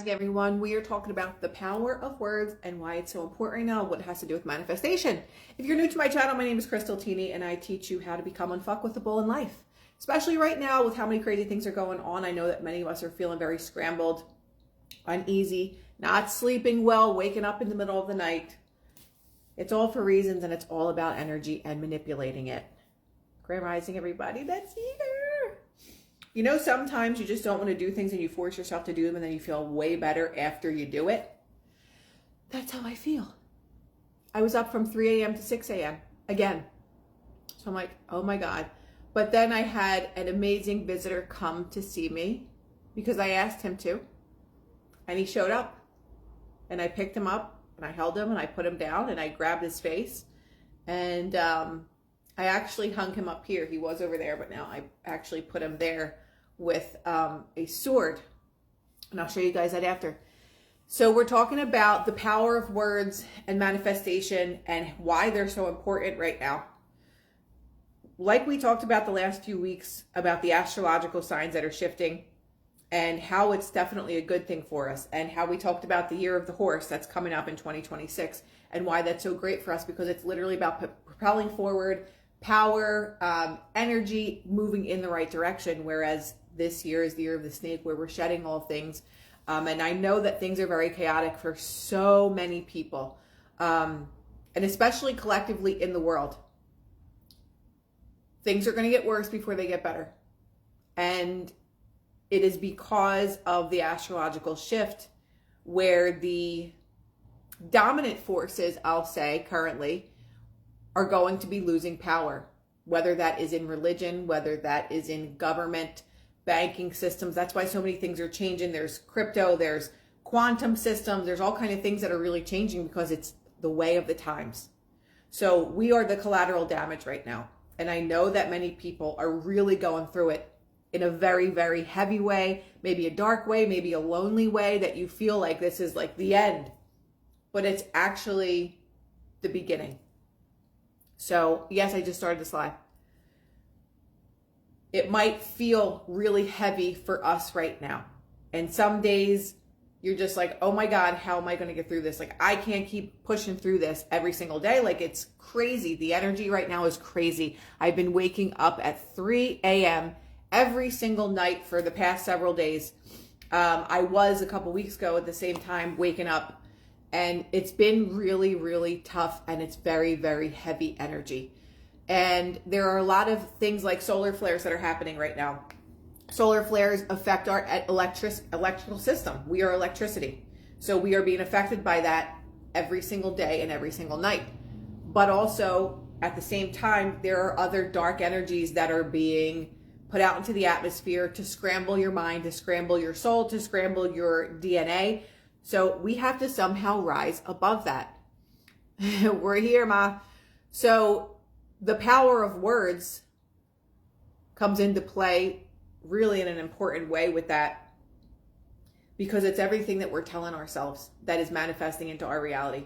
Rising, everyone. We are talking about the power of words and why it's so important right now, what it has to do with manifestation. If you're new to my channel, my name is Krystal Tini, and I teach you how to become unfuckwithable in life. Especially right now with how many crazy things are going on. I know that many of us are feeling very scrambled, uneasy, not sleeping well, waking up in the middle of the night. It's all for reasons, and it's all about energy and manipulating it. Grand Rising, everybody that's here. You know, sometimes you just don't want to do things and you force yourself to do them and then you feel way better after you do it. That's how I feel. I was up from 3 a.m. to 6 a.m. again. So I'm like, oh my God. But then I had an amazing visitor come to see me because I asked him to. And he showed up. And I picked him up and I held him and I put him down and I grabbed his face. And I actually hung him up here. He was over there, but now I actually put him there with a sword. And I'll show you guys that after. So we're talking about the power of words and manifestation and why they're so important right now. Like we talked about the last few weeks about the astrological signs that are shifting and how it's definitely a good thing for us, and how we talked about the year of the horse that's coming up in 2026 and why that's so great for us, because it's literally about propelling forward, power, energy, moving in the right direction, whereas this year is the year of the snake, where we're shedding all things. And I know that things are very chaotic for so many people, and especially collectively in the world. Things are going to get worse before they get better. And it is because of the astrological shift where the dominant forces, I'll say currently, are going to be losing power, whether that is in religion, whether that is in government, banking systems. That's why so many things are changing. There's crypto, there's quantum systems, there's all kinds of things that are really changing because it's the way of the times. So we are the collateral damage right now. And I know that many people are really going through it in a very, very heavy way, maybe a dark way, maybe a lonely way, that you feel like this is like the end, but it's actually the beginning. So yes, I just started this live. It might feel really heavy for us right now. And some days you're just like, oh my God, how am I going to get through this? Like, I can't keep pushing through this every single day. Like, it's crazy. The energy right now is crazy. I've been waking up at 3 a.m. every single night for the past several days. I was a couple weeks ago at the same time waking up, and it's been really, really tough, and it's very, very heavy energy. And there are a lot of things like solar flares that are happening right now. Solar flares affect our electrical system. We are electricity. So we are being affected by that every single day and every single night. But also, at the same time, there are other dark energies that are being put out into the atmosphere to scramble your mind, to scramble your soul, to scramble your DNA. So we have to somehow rise above that. We're here, Ma. So the power of words comes into play really in an important way with that, because it's everything that we're telling ourselves that is manifesting into our reality.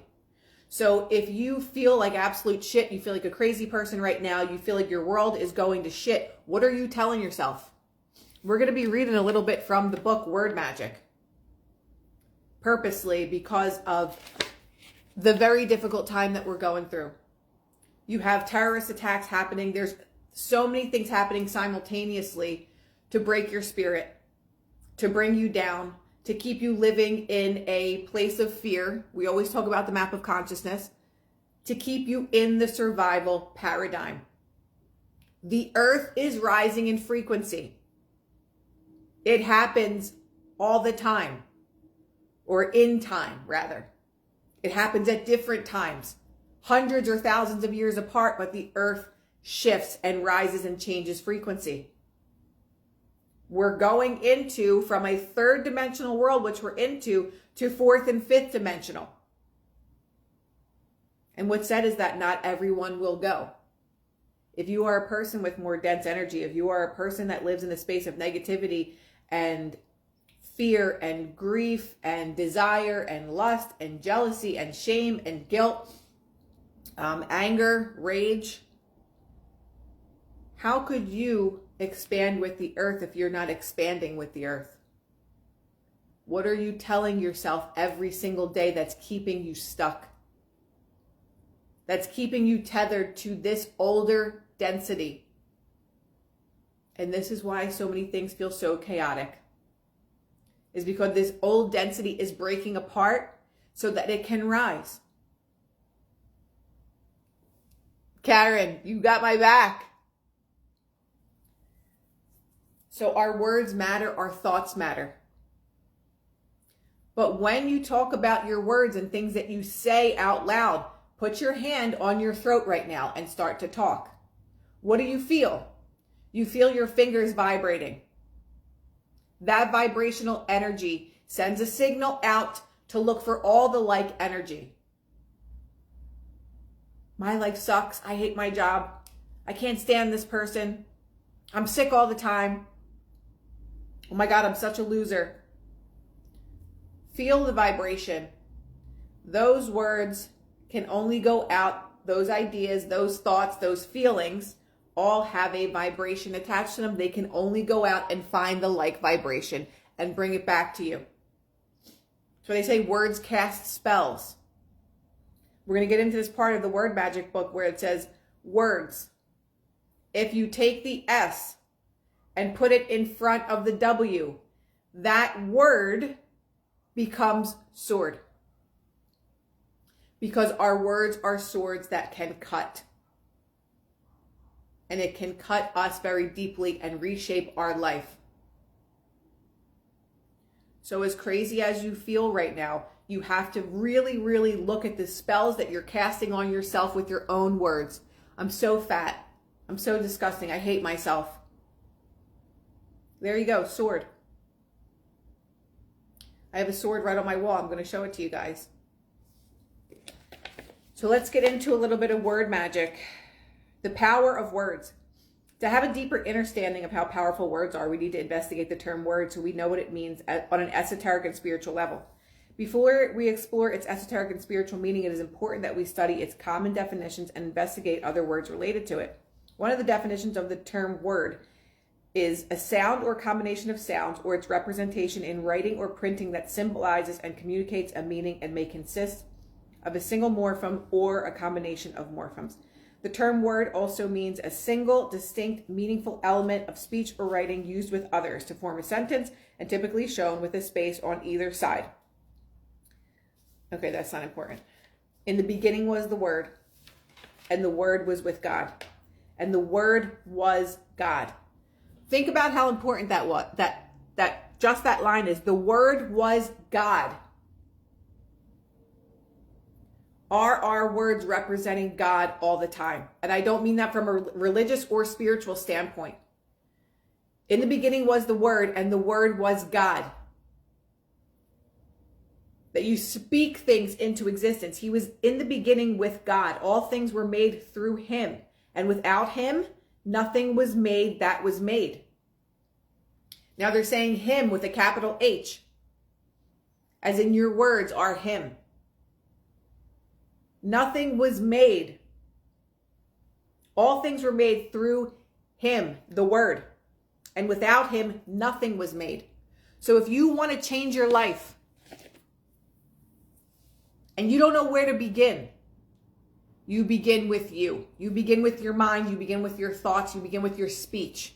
So if you feel like absolute shit, you feel like a crazy person right now, you feel like your world is going to shit, what are you telling yourself? We're going to be reading a little bit from the book Word Magic, purposely because of the very difficult time that we're going through. You have terrorist attacks happening. There's so many things happening simultaneously to break your spirit, to bring you down, to keep you living in a place of fear. We always talk about the map of consciousness, to keep you in the survival paradigm. The earth is rising in frequency. It happens all the time, or in time, rather. It happens at different times, hundreds or thousands of years apart, but the earth shifts and rises and changes frequency. We're going into, from a third dimensional world, which we're into, to fourth and fifth dimensional. And what's said is that not everyone will go. If you are a person with more dense energy, if you are a person that lives in the space of negativity and fear and grief and desire and lust and jealousy and shame and guilt, anger, rage, how could you expand with the earth if you're not expanding with the earth? What are you telling yourself every single day that's keeping you stuck? That's keeping you tethered to this older density. And this is why so many things feel so chaotic. Is because this old density is breaking apart so that it can rise. Karen, you got my back. So our words matter, our thoughts matter. But when you talk about your words and things that you say out loud, put your hand on your throat right now and start to talk. What do you feel? You feel your fingers vibrating. That vibrational energy sends a signal out to look for all the like energy. My life sucks. I hate my job. I can't stand this person. I'm sick all the time. Oh my God, I'm such a loser. Feel the vibration. Those words can only go out. Those ideas, those thoughts, those feelings all have a vibration attached to them. They can only go out and find the like vibration and bring it back to you. So they say words cast spells. We're going to get into this part of the word magic book where it says words. If you take the S and put it in front of the W, that word becomes sword. Because our words are swords that can cut. And it can cut us very deeply and reshape our life. So as crazy as you feel right now, you have to really, really look at the spells that you're casting on yourself with your own words. I'm so fat. I'm so disgusting. I hate myself. There you go, sword. I have a sword right on my wall. I'm going to show it to you guys. So let's get into a little bit of word magic. The power of words. To have a deeper understanding of how powerful words are, we need to investigate the term word so we know what it means on an esoteric and spiritual level. Before we explore its esoteric and spiritual meaning, it is important that we study its common definitions and investigate other words related to it. One of the definitions of the term word is a sound or combination of sounds or its representation in writing or printing that symbolizes and communicates a meaning and may consist of a single morpheme or a combination of morphemes. The term word also means a single, distinct, meaningful element of speech or writing used with others to form a sentence and typically shown with a space on either side. Okay, that's not important. In the beginning was the Word, and the Word was with God, and the Word was God. Think about how important that was. That just that line is, the Word was God. Are our words representing God all the time? And I don't mean that from a religious or spiritual standpoint. In the beginning was the Word, and the Word was God. That you speak things into existence. He was in the beginning with God. All things were made through Him. And without Him, nothing was made that was made. Now they're saying Him with a capital H. As in your words are Him. Nothing was made. All things were made through Him, the Word. And without Him, nothing was made. So if you want to change your life, and you don't know where to begin, you begin with you. You begin with your mind. You begin with your thoughts. You begin with your speech.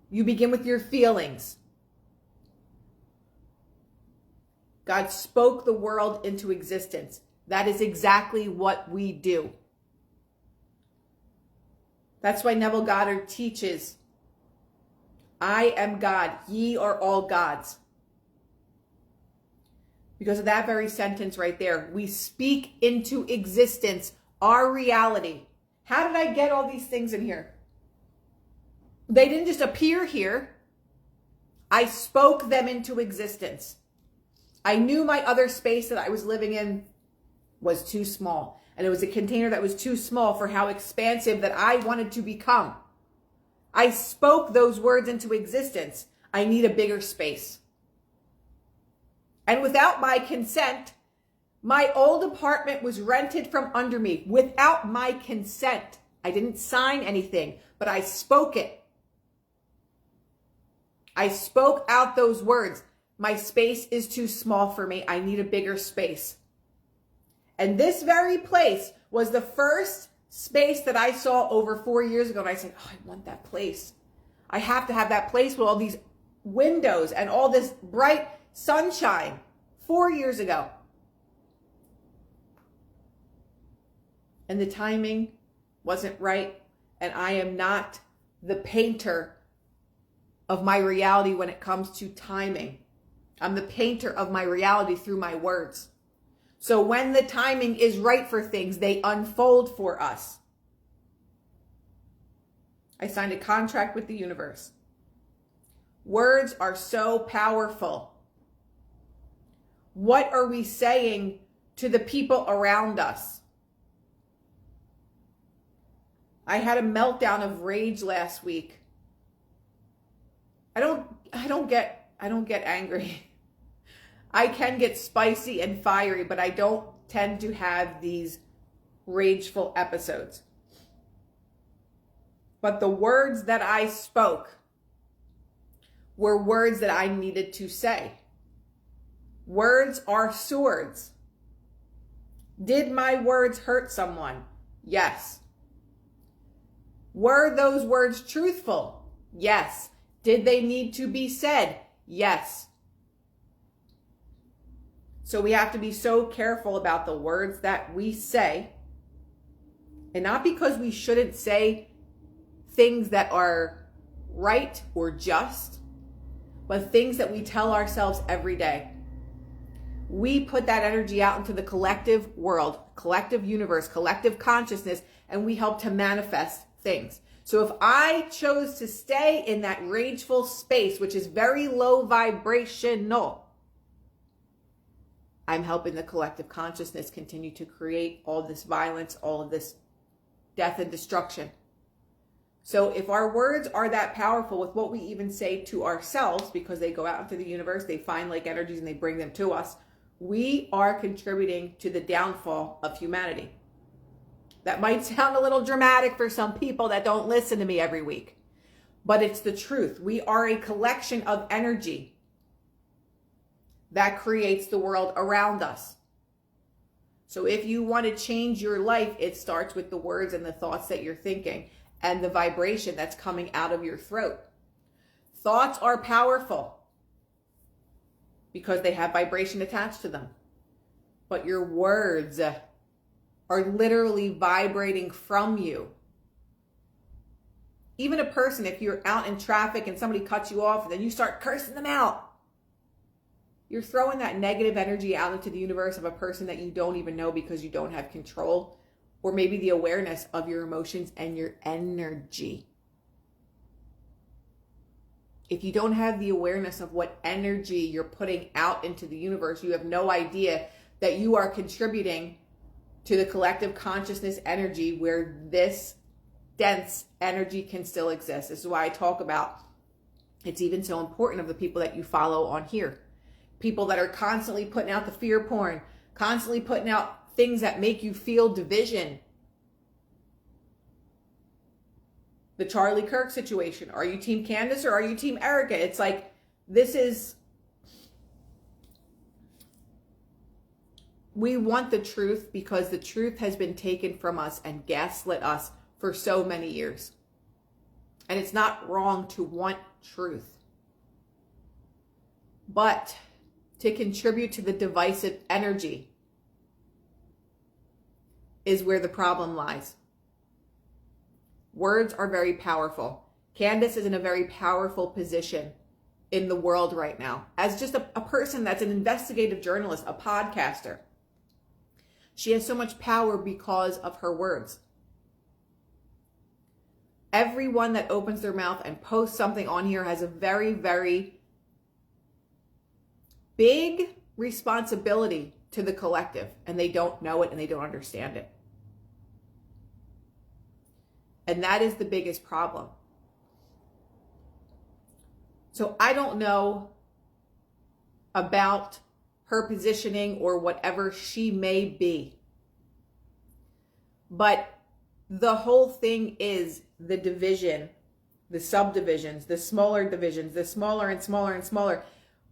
You begin with your feelings. God spoke the world into existence. That is exactly what we do. That's why Neville Goddard teaches, I am God, ye are all gods. Because of that very sentence right there, we speak into existence our reality. How did I get all these things in here? They didn't just appear here. I spoke them into existence. I knew my other space that I was living in was too small. And it was a container that was too small for how expansive that I wanted to become. I spoke those words into existence. I need a bigger space. And without my consent, my old apartment was rented from under me without my consent. I didn't sign anything, but I spoke it. I spoke out those words. my space is too small for me. I need a bigger space. And this very place was the first space that I saw over 4 years ago. And I said, oh, I want that place. I have to have that place with all these windows and all this bright sunshine 4 years ago. And the timing wasn't right. And I am not the painter of my reality when it comes to timing. I'm the painter of my reality through my words. So when the timing is right for things, they unfold for us. I signed a contract with the universe. Words are so powerful. What are we saying to the people around us? I had a meltdown of rage last week. I don't get angry. I can get spicy and fiery, but I don't tend to have these rageful episodes. But the words that I spoke were words that I needed to say. Words are swords. Did my words hurt someone? Yes. Were those words truthful? Yes. Did they need to be said? Yes. So we have to be so careful about the words that we say. And not because we shouldn't say things that are right or just, but things that we tell ourselves every day. We put that energy out into the collective world, collective universe, collective consciousness, and we help to manifest things. So if I chose to stay in that rageful space, which is very low vibrational, I'm helping the collective consciousness continue to create all this violence, all of this death and destruction. So if our words are that powerful with what we even say to ourselves, because they go out into the universe, they find like energies and they bring them to us, we are contributing to the downfall of humanity. That might sound a little dramatic for some people that don't listen to me every week, but it's the truth. We are a collection of energy that creates the world around us. So if you want to change your life, it starts with the words and the thoughts that you're thinking and the vibration that's coming out of your throat. Thoughts are powerful because they have vibration attached to them. But your words are literally vibrating from you. Even a person, if you're out in traffic and somebody cuts you off and then you start cursing them out, you're throwing that negative energy out into the universe of a person that you don't even know because you don't have control or maybe the awareness of your emotions and your energy. If you don't have the awareness of what energy you're putting out into the universe, you have no idea that you are contributing to the collective consciousness energy where this dense energy can still exist. This is why I talk about it's even so important of the people that you follow on here. People that are constantly putting out the fear porn, constantly putting out things that make you feel division. The Charlie Kirk situation. Are you Team Candace or are you Team Erica? It's like, we want the truth because the truth has been taken from us and gaslit us for so many years. And it's not wrong to want truth. But to contribute to the divisive energy is where the problem lies. Words are very powerful. Candace is in a very powerful position in the world right now as just a person that's an investigative journalist, a podcaster. She has so much power because of her words. Everyone that opens their mouth and posts something on here has a very, very big responsibility to the collective, and they don't know it and they don't understand it. And that is the biggest problem. So I don't know about her positioning or whatever she may be. But the whole thing is the division, the subdivisions, the smaller divisions, the smaller and smaller and smaller.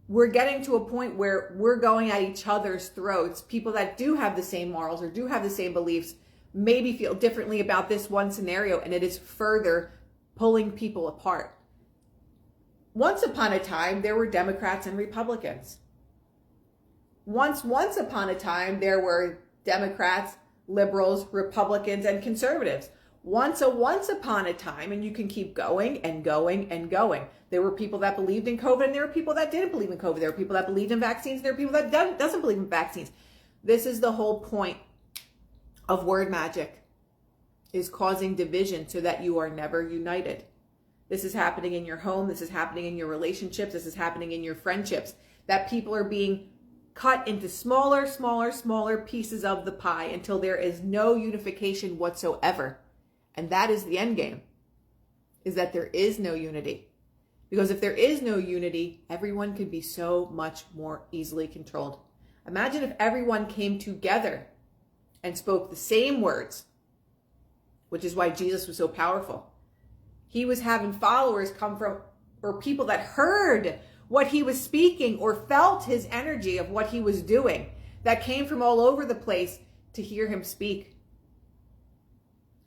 we're getting to a point where we're going at each other's throats. People that do have the same morals or do have the same beliefs maybe feel differently about this one scenario, and it is further pulling people apart. Once upon a time, there were Democrats and Republicans. Once upon a time, there were Democrats, liberals, Republicans, and conservatives. Once upon a time, and you can keep going and going and going. There were people that believed in COVID, and there were people that didn't believe in COVID. There were people that believed in vaccines, and there were people that doesn't believe in vaccines. This is the whole point of word magic, is causing division so that you are never united. This is happening in your home. This is happening in your relationships. This is happening in your friendships, that people are being cut into smaller pieces of the pie until there is no unification whatsoever. And that is the end game, is that there is no unity. Because if there is no unity, everyone could be so much more easily controlled. Imagine if everyone came together and spoke the same words, which is why Jesus was so powerful. He was having followers come from, or people that heard what he was speaking or felt his energy of what he was doing, that came from all over the place to hear him speak.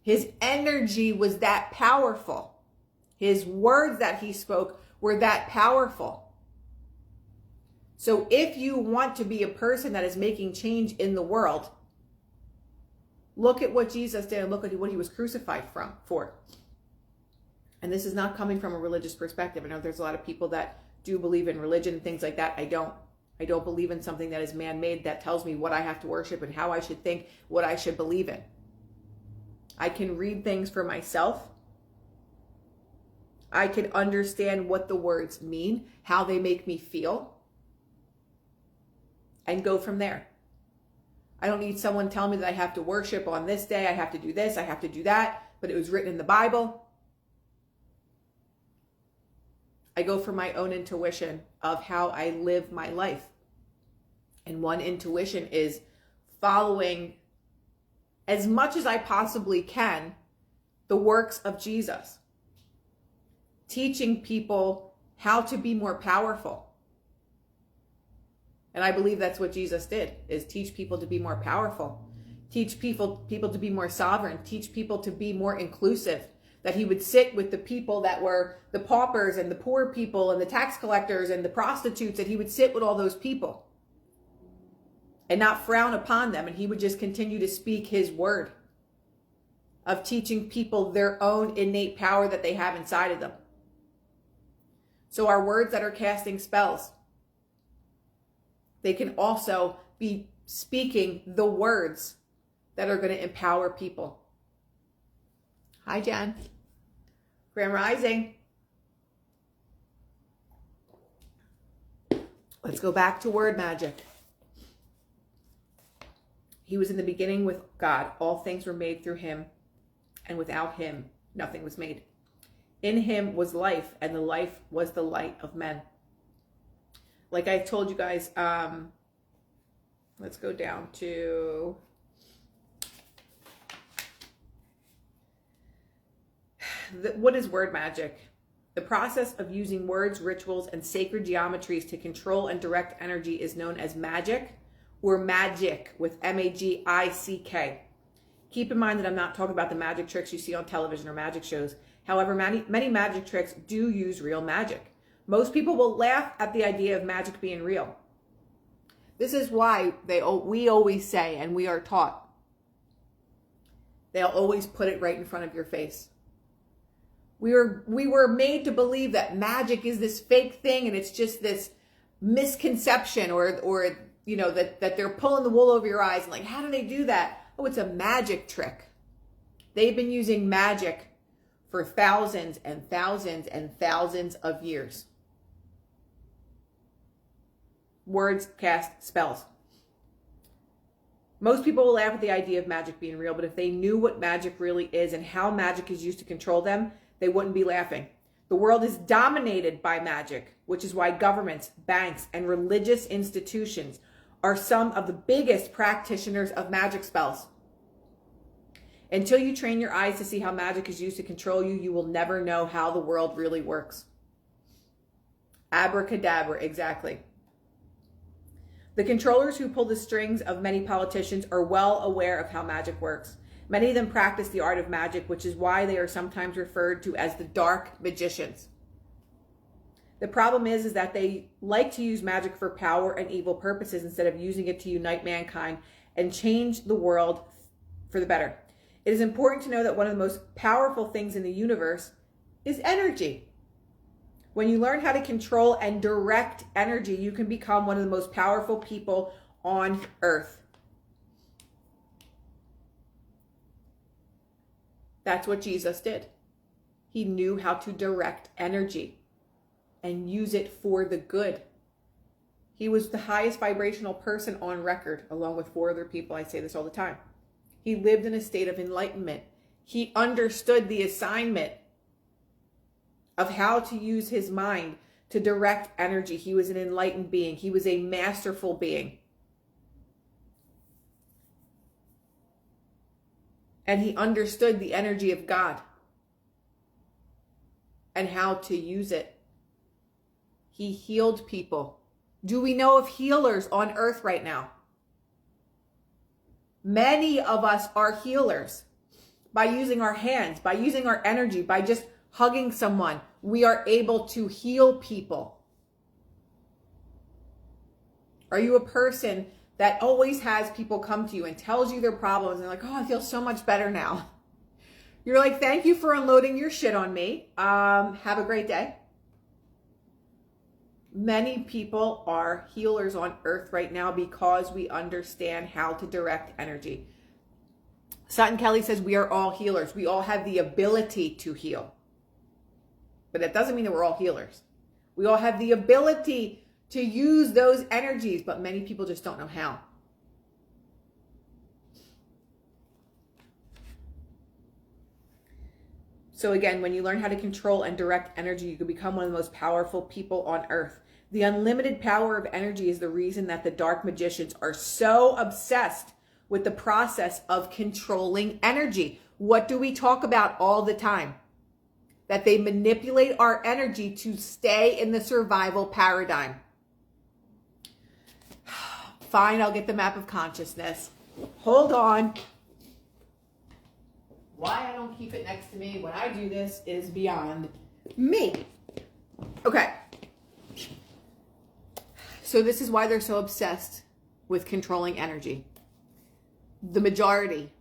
His energy was that powerful. His words that he spoke were that powerful. So if you want to be a person that is making change in the world, look at what Jesus did and look at what he was crucified for. And this is not coming from a religious perspective. I know there's a lot of people that do believe in religion and things like that. I don't believe in something that is man-made that tells me what I have to worship and how I should think, what I should believe in. I can read things for myself. I can understand what the words mean, how they make me feel, and go from there. I don't need someone telling me that I have to worship on this day, I have to do this, I have to do that, but it was written in the Bible. I go for my own intuition of how I live my life. And one intuition is following, as much as I possibly can, the works of Jesus. Teaching people how to be more powerful. And I believe that's what Jesus did, is teach people to be more powerful. Teach people to be more sovereign. Teach people to be more inclusive. That he would sit with the people that were the paupers and the poor people and the tax collectors and the prostitutes, that he would sit with all those people and not frown upon them. And he would just continue to speak his word of teaching people their own innate power that they have inside of them. So our words that are casting spells, they can also be speaking the words that are going to empower people. Hi, Jen. Grand Rising. Let's go back to word magic. He was in the beginning with God. All things were made through him, and without him, nothing was made. In him was life, and the life was the light of men. Like I told you guys, let's go down to... What is word magic? The process of using words, rituals, and sacred geometries to control and direct energy is known as magic, or magic with M-A-G-I-C-K. Keep in mind that I'm not talking about the magic tricks you see on television or magic shows. However, many magic tricks do use real magic. Most people will laugh at the idea of magic being real. This is why we always say, and we are taught, they'll always put it right in front of your face. We were made to believe that magic is this fake thing, and it's just this misconception, or you know, that they're pulling the wool over your eyes, and like, how do they do that? Oh, it's a magic trick. They've been using magic for thousands and thousands and thousands of years. Words cast spells. Most people will laugh at the idea of magic being real, but if they knew what magic really is and how magic is used to control them, they wouldn't be laughing. The world is dominated by magic, which is why governments, banks, and religious institutions are some of the biggest practitioners of magic spells. Until you train your eyes to see how magic is used to control you, you will never know how the world really works. Abracadabra, exactly. The controllers who pull the strings of many politicians are well aware of how magic works. Many of them practice the art of magic, which is why they are sometimes referred to as the dark magicians. The problem is that they like to use magic for power and evil purposes instead of using it to unite mankind and change the world for the better. It is important to know that one of the most powerful things in the universe is energy. When you learn how to control and direct energy, you can become one of the most powerful people on earth. That's what Jesus did. He knew how to direct energy and use it for the good. He was the highest vibrational person on record, along with 4 other people. I say this all the time. He lived in a state of enlightenment. He understood the assignment of how to use his mind to direct energy. He was an enlightened being. He was a masterful being. And he understood the energy of God and how to use it. He healed people. Do we know of healers on earth right now? Many of us are healers. By using our hands, by using our energy, by just hugging someone, we are able to heal people. Are you a person that always has people come to you and tells you their problems and they're like, oh, I feel so much better now? You're like, thank you for unloading your shit on me. Have a great day. Many people are healers on earth right now because we understand how to direct energy. Sutton Kelly says we are all healers. We all have the ability to heal. But that doesn't mean that we're all healers. We all have the ability to use those energies, but many people just don't know how. So again, when you learn how to control and direct energy, you can become one of the most powerful people on earth. The unlimited power of energy is the reason that the dark magicians are so obsessed with the process of controlling energy. What do we talk about all the time? That they manipulate our energy to stay in the survival paradigm. Fine, I'll get the map of consciousness. Hold on. Why I don't keep it next to me when I do this is beyond me. Okay. So this is why they're so obsessed with controlling energy. The majority.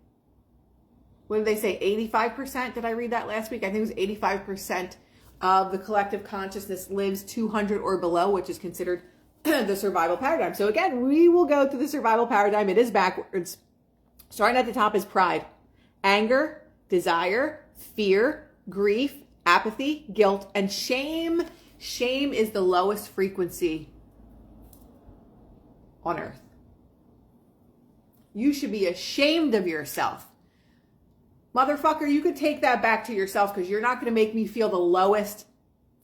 What did they say? 85%? Did I read that last week? I think it was 85% of the collective consciousness lives 200 or below, which is considered the survival paradigm. So again, we will go through the survival paradigm. It is backwards. Starting at the top is pride, anger, desire, fear, grief, apathy, guilt, and shame. Shame is the lowest frequency on earth. You should be ashamed of yourself. Motherfucker, you could take that back to yourself because you're not going to make me feel the lowest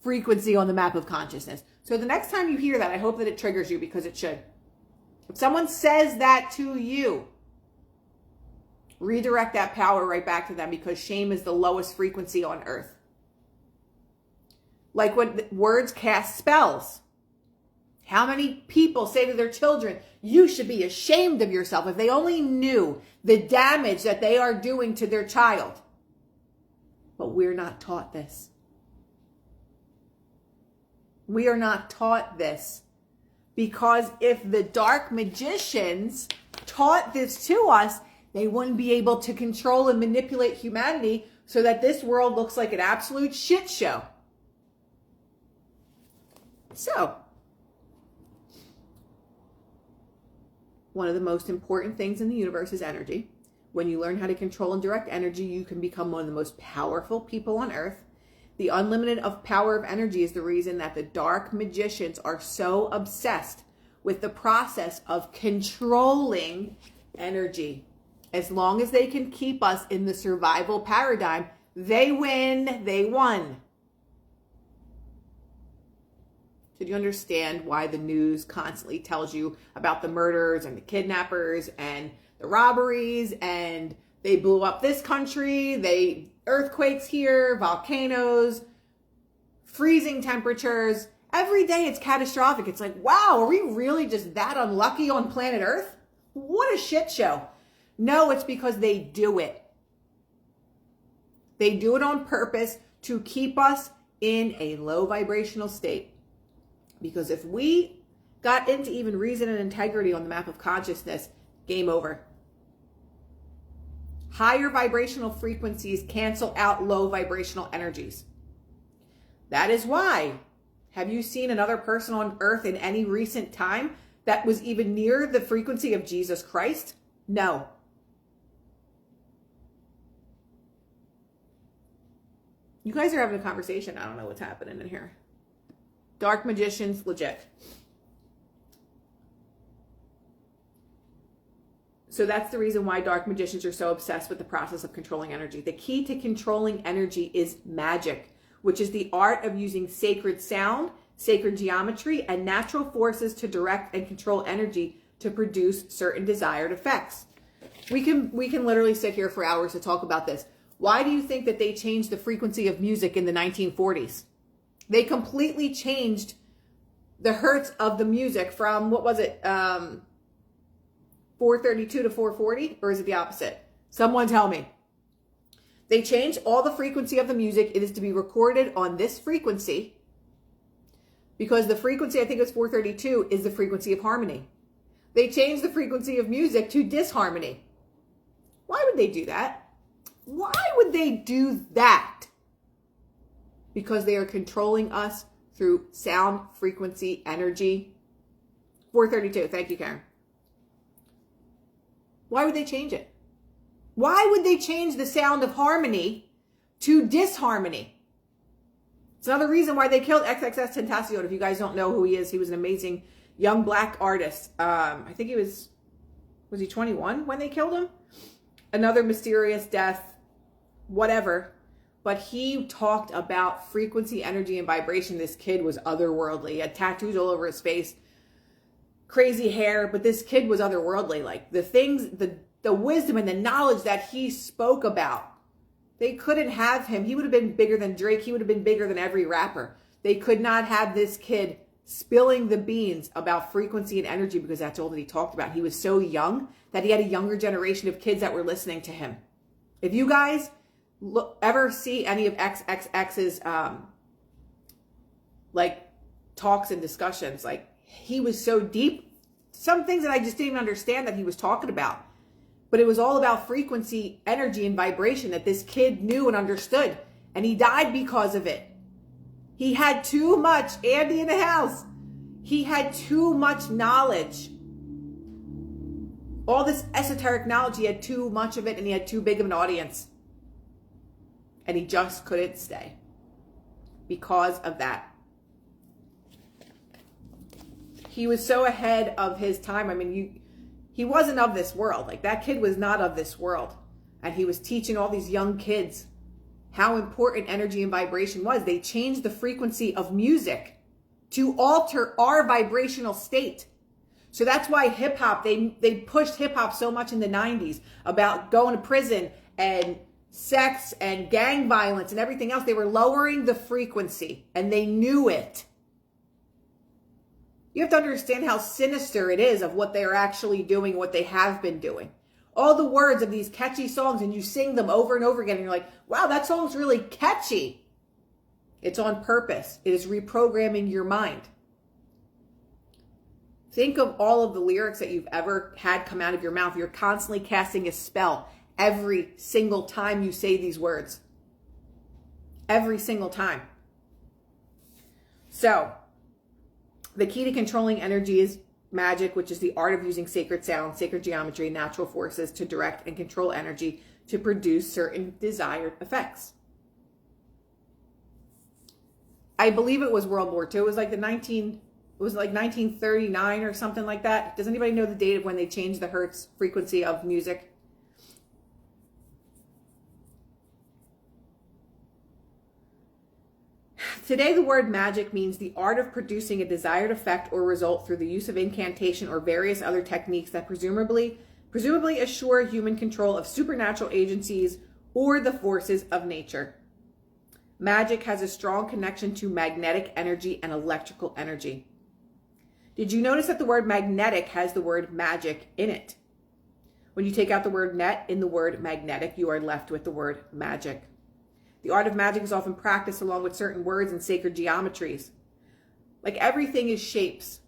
frequency on the map of consciousness. So the next time you hear that, I hope that it triggers you because it should. If someone says that to you, redirect that power right back to them because shame is the lowest frequency on earth. Like when words cast spells. How many people say to their children, you should be ashamed of yourself if they only knew the damage that they are doing to their child. But we're not taught this. We are not taught this because if the dark magicians taught this to us, they wouldn't be able to control and manipulate humanity so that this world looks like an absolute shit show. So, one of the most important things in the universe is energy. When you learn how to control and direct energy, you can become one of the most powerful people on earth. The unlimited power of energy is the reason that the dark magicians are so obsessed with the process of controlling energy. As long as they can keep us in the survival paradigm, they win, they won. So do you understand why the news constantly tells you about the murders and the kidnappers and the robberies and they blew up this country, earthquakes here, volcanoes, freezing temperatures, Every day it's catastrophic. It's like, wow, are we really just that unlucky on planet Earth? What a shit show. No, it's because they do it. They do it on purpose to keep us in a low vibrational state. Because if we got into even reason and integrity on the map of consciousness, game over. Higher vibrational frequencies cancel out low vibrational energies. That is why, have you seen another person on earth in any recent time that was even near the frequency of Jesus Christ? No. You guys are having a conversation. I don't know what's happening in here. Dark magicians, legit. So that's the reason why dark magicians are so obsessed with the process of controlling energy. The key to controlling energy is magic, which is the art of using sacred sound, sacred geometry, and natural forces to direct and control energy to produce certain desired effects. We can literally sit here for hours to talk about this. Why do you think that they changed the frequency of music in the 1940s? They completely changed the hertz of the music from, what was it, 432 to 440? Or is it the opposite? Someone tell me. They changed all the frequency of the music. It is to be recorded on this frequency because the frequency, I think it's 432, is the frequency of harmony. They changed the frequency of music to disharmony. Why would they do that? Why would they do that? Because they are controlling us through sound, frequency, energy. 432. Thank you, Karen. Why would they change it? Why would they change the sound of harmony to disharmony? It's another reason why they killed XXXTentacion. If you guys don't know who he was an amazing young black artist. I think was he 21 when they killed him? Another mysterious death, whatever. But he talked about frequency, energy, and vibration. This kid was otherworldly. He had tattoos all over his face, crazy hair, but this kid was otherworldly. Like the things, the wisdom and the knowledge that he spoke about, they couldn't have him. He would have been bigger than Drake. He would have been bigger than every rapper. They could not have this kid spilling the beans about frequency and energy because that's all that he talked about. He was so young that he had a younger generation of kids that were listening to him. If you guys ever see any of XXX's like talks and discussions, like he was so deep. Some things that I just didn't even understand that he was talking about. But it was all about frequency, energy, and vibration that this kid knew and understood. And he died because of it. He had too much, Andy in the house. He had too much knowledge. All this esoteric knowledge, he had too much of it and he had too big of an audience. And he just couldn't stay because of that. He was so ahead of his time. I mean, he wasn't of this world. Like that kid was not of this world. And he was teaching all these young kids how important energy and vibration was. They changed the frequency of music to alter our vibrational state. So that's why hip hop, they pushed hip hop so much in the 90s about going to prison and sex and gang violence and everything else. They were lowering the frequency and they knew it. You have to understand how sinister it is of what they are actually doing, what they have been doing. All the words of these catchy songs and you sing them over and over again and you're like, wow, that song's really catchy. It's on purpose. It is reprogramming your mind. Think of all of the lyrics that you've ever had come out of your mouth. You're constantly casting a spell every single time you say these words. Every single time. So, the key to controlling energy is magic, which is the art of using sacred sound, sacred geometry, and natural forces to direct and control energy to produce certain desired effects. I believe it was World War II. It was like 1939 or something like that. Does anybody know the date of when they changed the hertz frequency of music? Today, the word magic means the art of producing a desired effect or result through the use of incantation or various other techniques that presumably assure human control of supernatural agencies or the forces of nature. Magic has a strong connection to magnetic energy and electrical energy. Did you notice that the word magnetic has the word magic in it? When you take out the word net in the word magnetic, you are left with the word magic. The art of magic is often practiced along with certain words and sacred geometries. Like everything is shapes.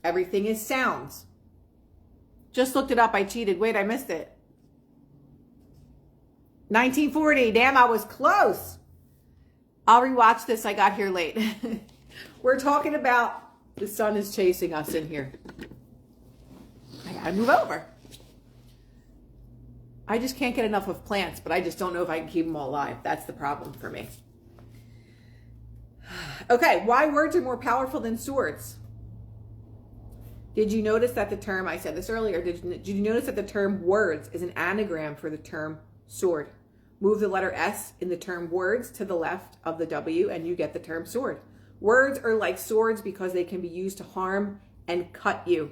Everything is sounds. Just looked it up. I cheated. Wait, I missed it. 1940. Damn, I was close. I'll rewatch this. I got here late. We're talking about the sun is chasing us in here. I gotta move over. I just can't get enough of plants, but I just don't know if I can keep them all alive. That's the problem for me. Okay, why words are more powerful than swords? Did you notice that the term, I said this earlier, did you notice that the term words is an anagram for the term sword? Move the letter S in the term words to the left of the W and you get the term sword. Words are like swords because they can be used to harm and cut you.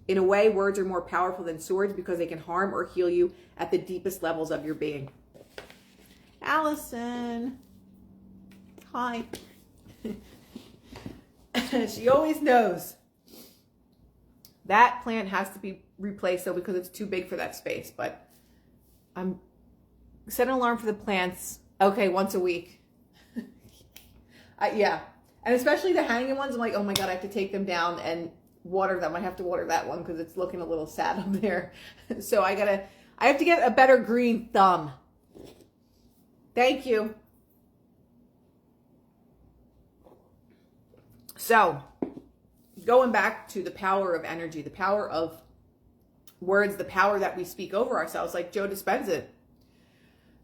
In a way, words are more powerful than swords because they can harm or heal you at the deepest levels of your being. Allison. Hi. She always knows. That plant has to be replaced though because it's too big for that space. But I'm setting an alarm for the plants. Okay, once a week. Yeah. And especially the hanging ones, I'm like, oh my God, I have to take them down and water them. I have to water that one because it's looking a little sad up there. So I have to get a better green thumb. Thank you. So going back to the power of energy, the power of words, the power that we speak over ourselves, like Joe Dispenza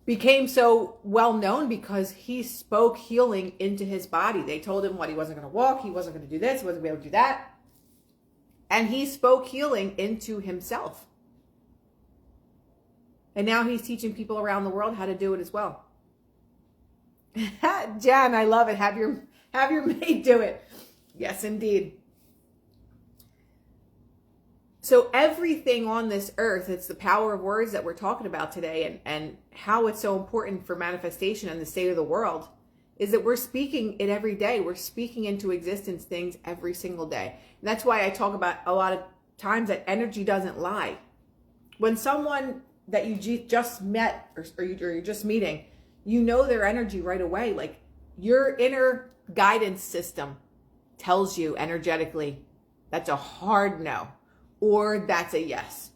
became so well known because he spoke healing into his body. They told him what he wasn't going to walk, he wasn't going to do this, he wasn't going to be able to do that. And he spoke healing into himself. And now he's teaching people around the world how to do it as well. Jan, I love it. Have your maid do it. Yes, indeed. So everything on this earth, it's the power of words that we're talking about today and how it's so important for manifestation and the state of the world is that we're speaking it every day. We're speaking into existence things every single day. And that's why I talk about a lot of times that energy doesn't lie. When someone that you just met or you're just meeting, you know their energy right away. Like your inner guidance system tells you energetically that's a hard no or that's a yes.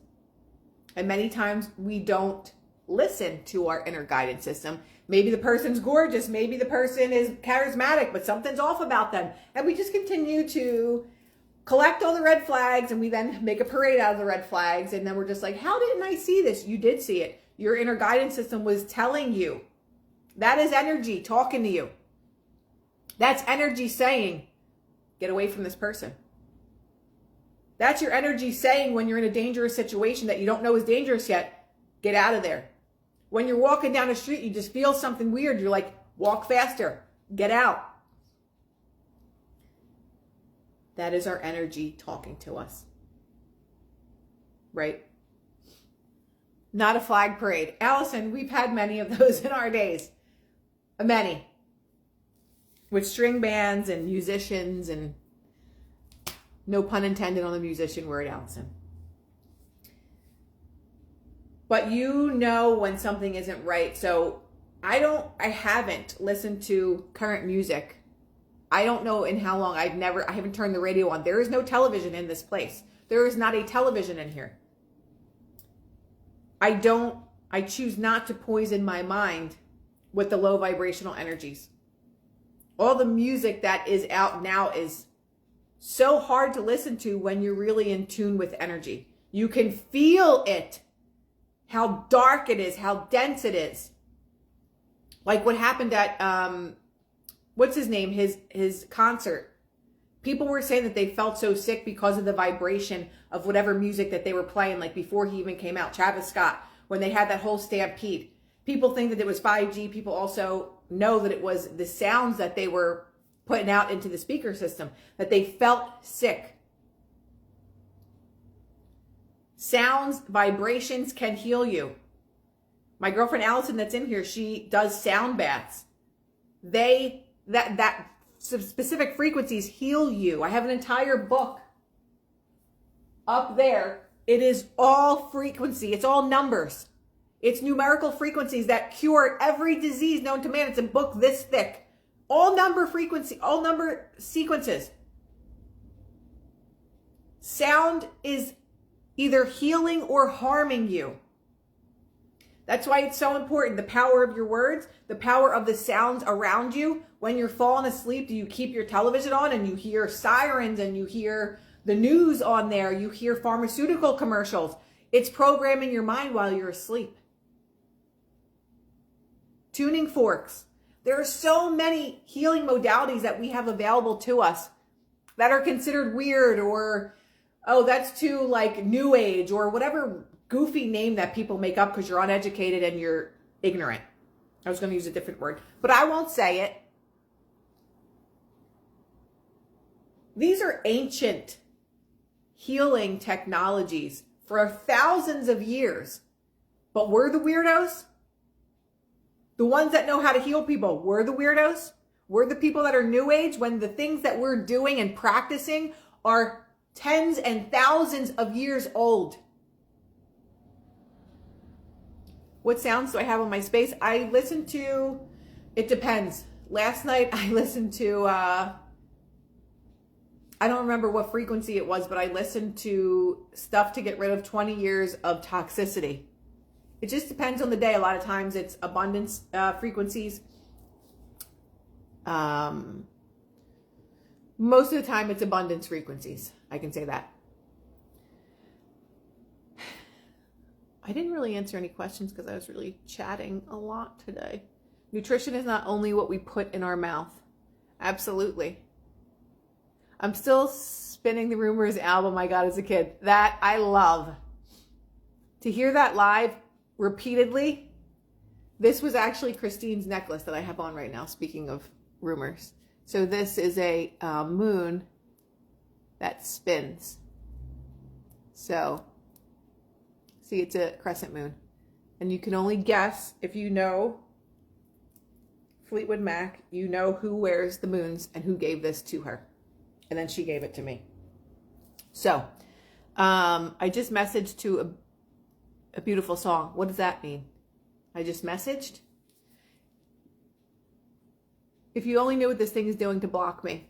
And many times we don't listen to our inner guidance system. Maybe the person's gorgeous. Maybe the person is charismatic, but something's off about them. And we just continue to collect all the red flags and we then make a parade out of the red flags. And then we're just like, how didn't I see this? You did see it. Your inner guidance system was telling you. That is energy talking to you. That's energy saying, get away from this person. That's your energy saying when you're in a dangerous situation that you don't know is dangerous yet, get out of there. When you're walking down the street, you just feel something weird. You're like, walk faster, get out. That is our energy talking to us. Right? Not a flag parade. Allison, we've had many of those in our days. Many. With string bands and musicians and no pun intended on the musician word, Allison. But you know when something isn't right. So I haven't listened to current music. I don't know in how long. I haven't turned the radio on. There is no television in this place. There is not a television in here. I choose not to poison my mind with the low vibrational energies. All the music that is out now is so hard to listen to when you're really in tune with energy. You can feel it, how dark it is, how dense it is. Like what happened at, what's his name? His concert. People were saying that they felt so sick because of the vibration of whatever music that they were playing, like before he even came out, Travis Scott, when they had that whole stampede. People think that it was 5G. People also know that it was the sounds that they were putting out into the speaker system, that they felt sick. Sounds, vibrations can heal you. My girlfriend Allison that's in here, she does sound baths. that specific frequencies heal you. I have an entire book up there. It is all frequency. It's all numbers. It's numerical frequencies that cure every disease known to man. It's a book this thick. All number frequency, all number sequences. Sound is either healing or harming you. That's why it's so important. The power of your words, the power of the sounds around you. When you're falling asleep, do you keep your television on and you hear sirens and you hear the news on there? You hear pharmaceutical commercials. It's programming your mind while you're asleep. Tuning forks. There are so many healing modalities that we have available to us that are considered weird or, oh, that's too like new age or whatever goofy name that people make up because you're uneducated and you're ignorant. I was going to use a different word, but I won't say it. These are ancient healing technologies for thousands of years, but we're the weirdos. The ones that know how to heal people, we're the weirdos. We're the people that are new age when the things that we're doing and practicing are tens and thousands of years old. What sounds do I have on my space? I listen to, it depends. Last night I listened to, I don't remember what frequency it was, but I listened to stuff to get rid of 20 years of toxicity. It just depends on the day. A lot of times it's abundance frequencies. Most of the time it's abundance frequencies. I can say that. I didn't really answer any questions because I was really chatting a lot today. Nutrition is not only what we put in our mouth. Absolutely. I'm still spinning the Rumors album I got as a kid. That I love. To hear that live repeatedly. This was actually Christine's necklace that I have on right now, speaking of rumors. So this is a moon that spins. So, see, it's a crescent moon. And you can only guess if you know Fleetwood Mac, you know who wears the moons and who gave this to her. And then she gave it to me. So, I just messaged to a beautiful song. What does that mean? I just messaged. If you only knew what this thing is doing to block me.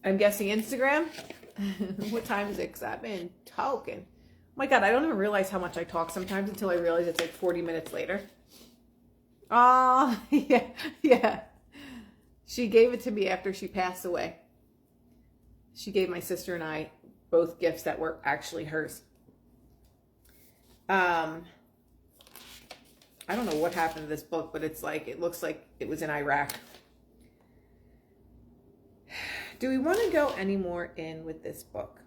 I'm guessing Instagram. What time is it? Because I've been talking. Oh my God, I don't even realize how much I talk sometimes until I realize it's like 40 minutes later. Oh, yeah. She gave it to me after she passed away. She gave my sister and I both gifts that were actually hers. I don't know what happened to this book, but it's like, it looks like it was in Iraq. Do we want to go any more in with this book?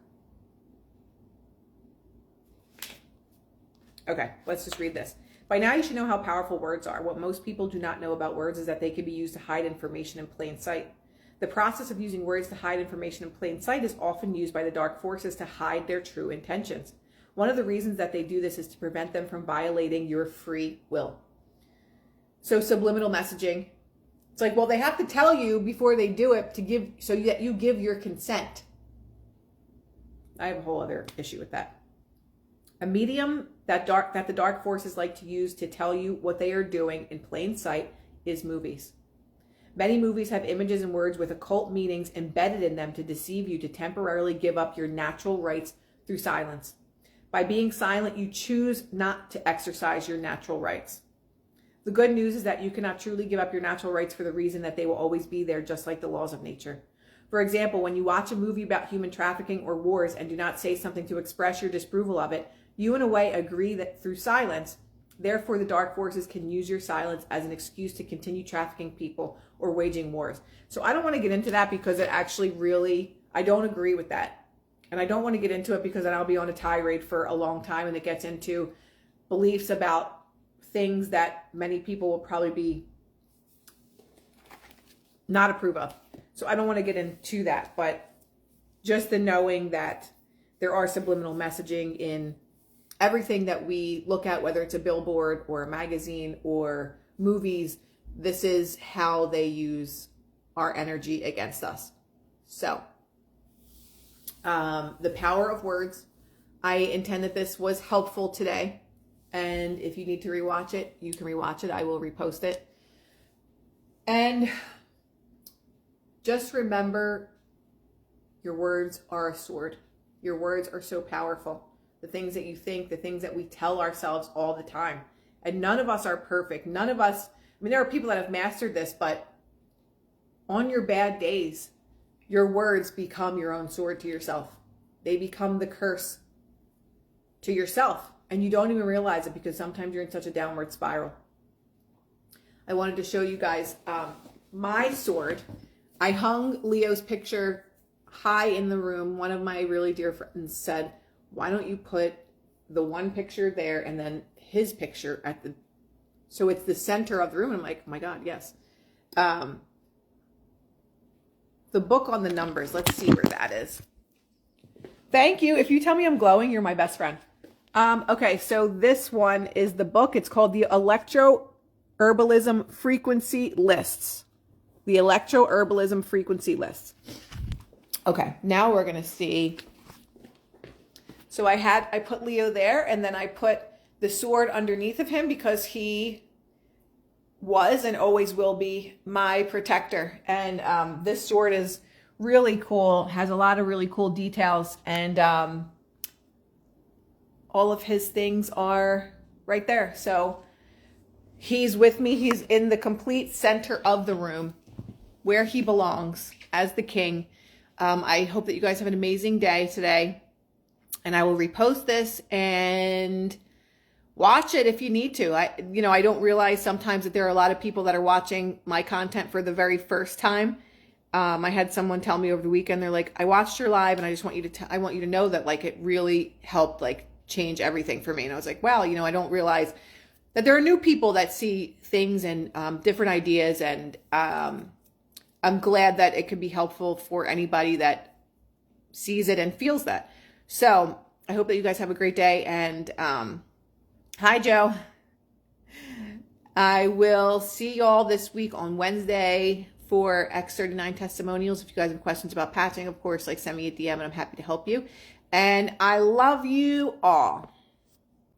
Okay, let's just read this. By now you should know how powerful words are. What most people do not know about words is that they can be used to hide information in plain sight. The process of using words to hide information in plain sight is often used by the dark forces to hide their true intentions. One of the reasons that they do this is to prevent them from violating your free will. So subliminal messaging. It's like, well, they have to tell you before they do it to give, so that you give your consent. I have a whole other issue with that. A medium that the dark forces like to use to tell you what they are doing in plain sight is movies. Many movies have images and words with occult meanings embedded in them to deceive you to temporarily give up your natural rights through silence. By being silent, you choose not to exercise your natural rights. The good news is that you cannot truly give up your natural rights for the reason that they will always be there, just like the laws of nature. For example, when you watch a movie about human trafficking or wars and do not say something to express your disapproval of it, you in a way agree that through silence, therefore the dark forces can use your silence as an excuse to continue trafficking people or waging wars. So I don't want to get into that because it actually really, I don't agree with that. And I don't want to get into it because then I'll be on a tirade for a long time and it gets into beliefs about things that many people will probably be not approve of. So I don't want to get into that, but just the knowing that there are subliminal messaging in everything that we look at, whether it's a billboard or a magazine or movies, this is how they use our energy against us. So, the power of words. I intend that this was helpful today. And if you need to rewatch it, you can rewatch it. I will repost it. And just remember, your words are a sword. Your words are so powerful. The things that you think, the things that we tell ourselves all the time. And none of us are perfect. None of us, I mean, there are people that have mastered this, but on your bad days, your words become your own sword to yourself. They become the curse to yourself. And you don't even realize it because sometimes you're in such a downward spiral. I wanted to show you guys my sword. I hung Leo's picture high in the room. One of my really dear friends said, why don't you put the one picture there and then his picture at the, so it's the center of the room. And I'm like, oh my God, yes. The book on the numbers, let's see where that is. Thank you. If you tell me I'm glowing, you're my best friend. Okay, so this one is the book. It's called the Electro-Herbalism Frequency Lists. The Electro-Herbalism Frequency Lists. Okay, now we're going to see. So I put Leo there, and then I put the sword underneath of him because he was and always will be my protector. And this sword is really cool, has a lot of really cool details, and all of his things are right there. So he's with me. He's in the complete center of the room where he belongs as the king. I hope that you guys have an amazing day today. And I will repost this and watch it if you need to. I don't realize sometimes that there are a lot of people that are watching my content for the very first time. I had someone tell me over the weekend, they're like, I watched your live and I just want you to, I want you to know that like it really helped like change everything for me. And I was like, wow, I don't realize that there are new people that see things and different ideas. And I'm glad that it could be helpful for anybody that sees it and feels that. So I hope that you guys have a great day. And hi, Joe. I will see you all this week on Wednesday for X39 testimonials. If you guys have questions about patching, of course, like send me a DM and I'm happy to help you. And I love you all.